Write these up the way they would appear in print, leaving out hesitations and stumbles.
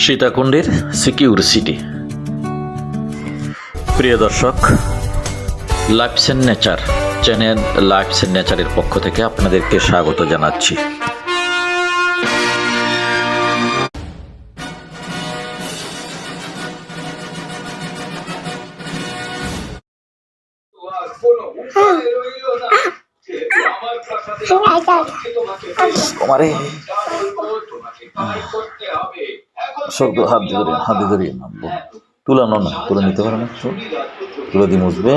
সীতাকুণ্ডের secure city. প্রিয় দর্শক, lifes and nature channel lifes and নেচারের পক্ষ থেকে আপনাদেরকে স্বাগত জানাচ্ছি। তোমারে শব্দ হাত দিয়ে ধরিয়ে নামবো, তুলানো না, তুলে নিতে পারে না, তুলে দিয়ে মুছবে,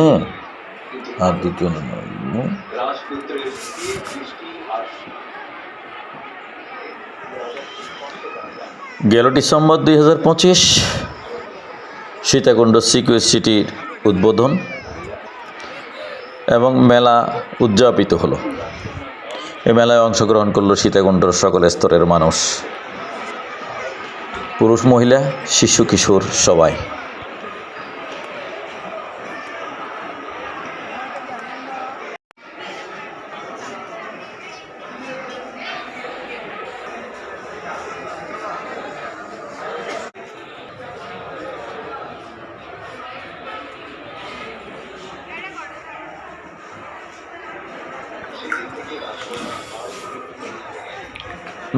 হাত দিতে নামবো। 11 ডিসেম্বর 2025 সীতাকুণ্ড সিকিউর সিটির উদ্বোধন এবং মেলা উদযাপিত হলো। এই মেলায় অংশগ্রহণ করলো সীতাকুণ্ডর সকল স্তরের মানুষ, পুরুষ মহিলা শিশু কিশোর সবাই।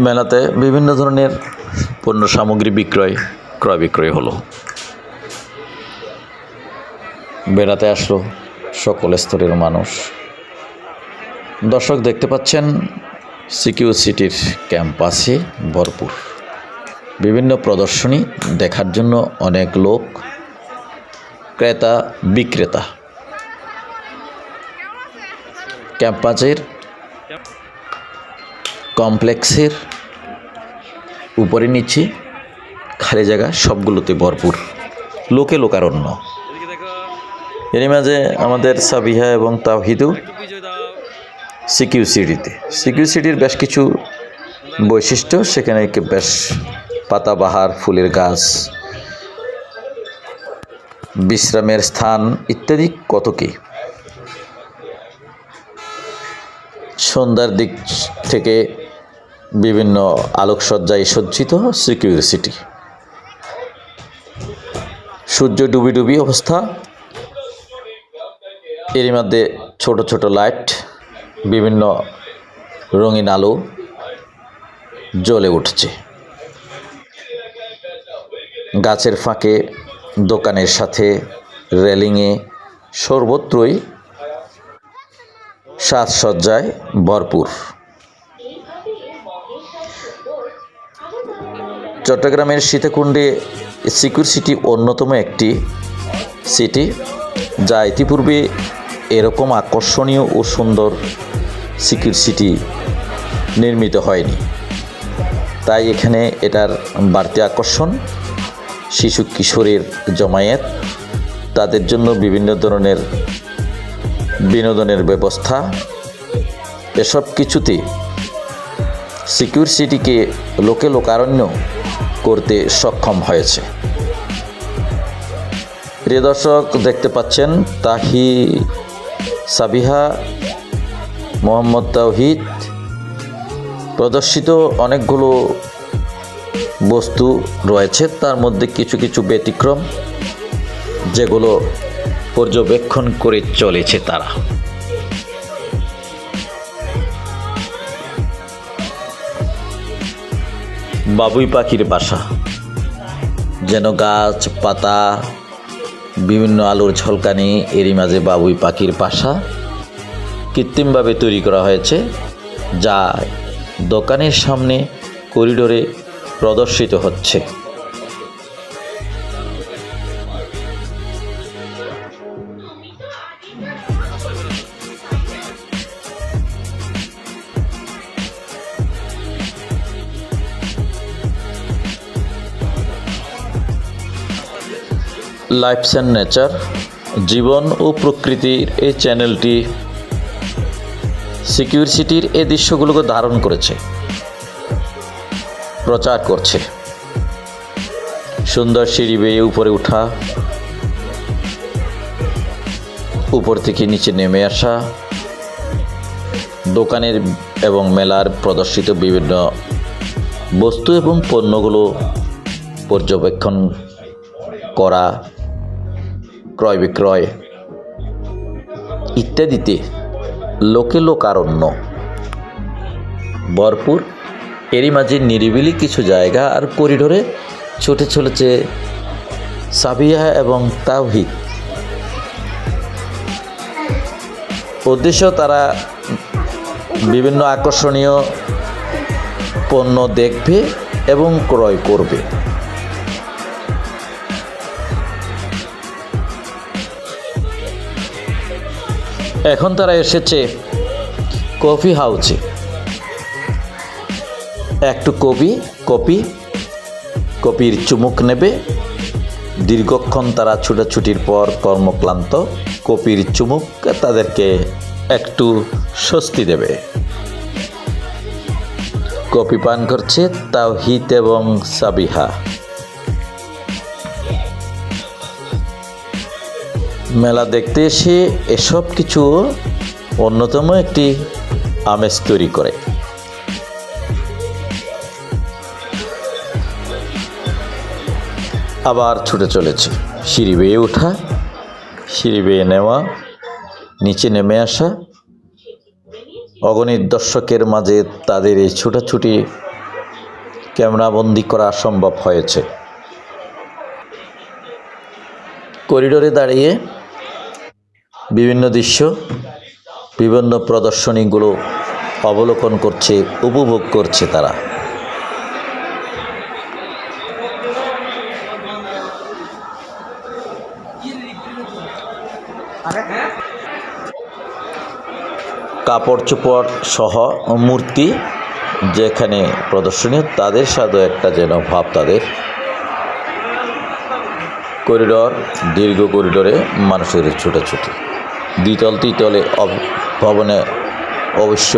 মেলাতে বিভিন্ন ধরনের পণ্য সামগ্রী ক্রয় বিক্রয় হলো। বেড়াতে আসলো সকল স্তরের মানুষ। দর্শক দেখতে পাচ্ছেন সিকিউর সিটির ক্যাম্পাসে ভরপুর, বিভিন্ন প্রদর্শনী দেখার জন্য অনেক লোক, ক্রেতা বিক্রেতা। ক্যাম্পাসের কমপ্লেক্সের উপরে নিচে খালি জায়গা সবগুলোতে ভরপুর, লোকে লোকারণ্য। এর মাঝে আমাদের সাবিহা এবং তাওহিদও সিকিউর সিটির বেশ কিছু বৈশিষ্ট্য, সেখানে বেশ পাতাবাহার, ফুলের গাছ, বিশ্রামের স্থান ইত্যাদি কত কি। সন্ধ্যার দিক থেকে বিভিন্ন আলোকসজ্জায় সজ্জিত সিকিউর সিটি। সূর্য ডুবি অবস্থা, এরই মধ্যে ছোট ছোট লাইট, বিভিন্ন রঙিন আলো জ্বলে উঠছে। গাছের ফাঁকে, দোকানের সাথে, রেলিংয়ে সর্বত্রই সাজসজ্জায় ভরপুর। চট্টগ্রামের সীতাকুণ্ডে সিকিউর সিটি অন্যতম একটি সিটি, যা ইতিপূর্বে এরকম আকর্ষণীয় ও সুন্দর সিকিউর সিটি নির্মিত হয়নি। তাই এখানে এটার বাড়তি আকর্ষণ, শিশু কিশোরের জমায়েত, তাদের জন্য বিভিন্ন ধরনের বিনোদনের ব্যবস্থা, এসব কিছুতে সিকিউর সিটিকে লোকে লোকারণ্য করতে সক্ষম হয়েছে। প্রিয় দর্শক দেখতে পাচ্ছেন সাবিহা, মোহাম্মদ তাওহিদ প্রদর্শিত অনেকগুলো বস্তু রয়েছে, তার মধ্যে কিছু কিছু ব্যতিক্রম যেগুলো পর্যবেক্ষণ করে চলেছে তারা। বাবুই পাখির বাসা, যেন গাছ পাতা, বিভিন্ন আলোর ঝলকানি, এরই মাঝে বাবুই পাখির বাসা কৃত্রিমভাবে তৈরি করা হয়েছে, যা দোকানের সামনে করিডোরে প্রদর্শিত হচ্ছে। লাইফস অ্যান্ড নেচার, জীবন ও প্রকৃতির এই চ্যানেলটি সিকিউর সিটির এই দৃশ্যগুলোকে ধারণ করেছে, প্রচার করছে। সুন্দর সিঁড়ি বেয়ে উপরে ওঠা, উপর থেকে নিচে নেমে আসা, দোকানের এবং মেলার প্রদর্শিত বিভিন্ন বস্তু এবং পণ্যগুলো পর্যবেক্ষণ করা, ক্রয় বিক্রয় ইত্যাদিতে লোকে লোকারণ্য ভরপুর। এরই মাঝে নিরিবিলি কিছু জায়গা আর করিডোরে ছুটে চলেছে সাবিহা এবং তাওহিদ। উদ্দেশ্য তারা বিভিন্ন আকর্ষণীয় পণ্য দেখবে এবং ক্রয় করবে। এখন তারা এসেছে কফি হাউসে। একটু কপির চুমুক নেবে। দীর্ঘক্ষণ তারা ছুটাছুটির পর কর্মক্লান্ত, কপির চুমুক তাদেরকে একটু স্বস্তি দেবে। কফি পান করছে তাওহিদ এবং সাবিহা। মেলা দেখতে এসে এসব কিছু অন্যতম একটি আমেজ তৈরি করে। আবার ছুটে চলেছে, সিঁড়ি বেয়ে ওঠা, সিঁড়ি বেয়ে নেওয়া, নিচে নেমে আসা। অগণিত দর্শকের মাঝে তাদের এই ছুটাছুটি ক্যামেরাবন্দি করা সম্ভব হয়েছে। করিডোরে দাঁড়িয়ে বিভিন্ন দৃশ্য, বিভিন্ন প্রদর্শনীগুলো অবলোকন করছে, উপভোগ করছে তারা। কাপড় চোপড় সহ মূর্তি যেখানে প্রদর্শনী, তাদের সাথে একটা যেন ভাব তাদের। করিডোর, দীর্ঘ করিডোরে মানুষের ছুটাছুটি। দ্বিতল তৃতীয়লে ভবনে অবশ্য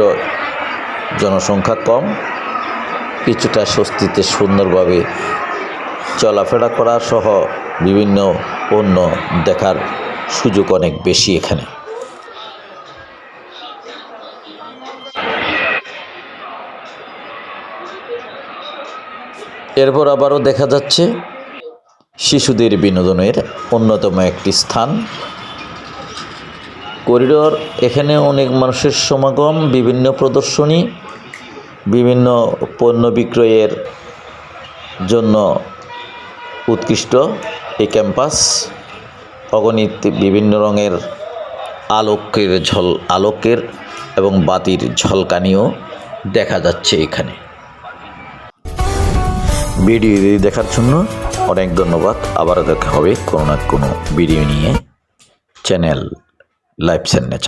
জনসংখ্যা কম, কিছুটা স্বস্তিতে সুন্দরভাবে চলাফেরা করা সহ বিভিন্ন পণ্য দেখার সুযোগ অনেক বেশি এখানে। এরপর আবারও দেখা যাচ্ছে শিশুদের বিনোদনের অন্যতম একটি স্থান করিডোর। এখানে অনেক মানুষের সমাগম, বিভিন্ন প্রদর্শনী, বিভিন্ন পণ্য বিক্রয়ের জন্য উৎকৃষ্ট এই ক্যাম্পাস। অগণিত বিভিন্ন রঙের আলোকের এবং বাতির ঝলকানিও দেখা যাচ্ছে এখানে। ভিডিও দেখার জন্য অনেক ধন্যবাদ। আবারও দেখা হবে কোনো না কোনো ভিডিও নিয়ে। Channel life send nature.